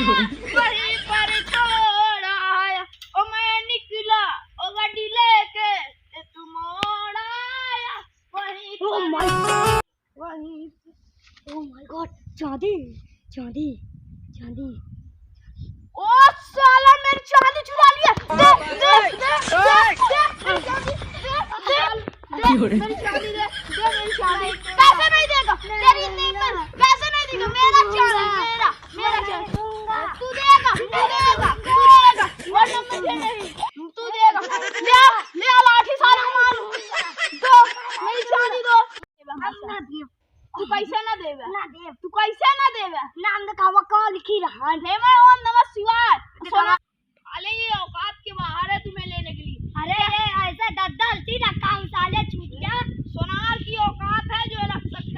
वहीं पर छोड़ आया ओ मैं निकला ओ गाड़ी लेके तू मोड़ आया वहीं ओह माय गॉड, चांदी चांदी चांदी। ओ साला मेरी चांदी चुरा लिया। दे दे मेरी चांदी दे मेरी चांदी। पैसे नहीं देगा तेरी पैसे नहीं देगा। मेरा चांदी मेरा तू देगा वरना मुझे नहीं तू देगा। ले आ लाठी सारे मार दो मेरी चांदी दो। तू कैसे ना देवे तू कैसे ना देवे नाम का वका लिखी रहा है। मैं ओम नमः शिवाय सोना अरे ये औकात के बाहर है तुम्हें लेने के लिए। अरे ऐसा दद्दल सी ना काम साले छूट गया। सोनार की औकात है जो रख सकते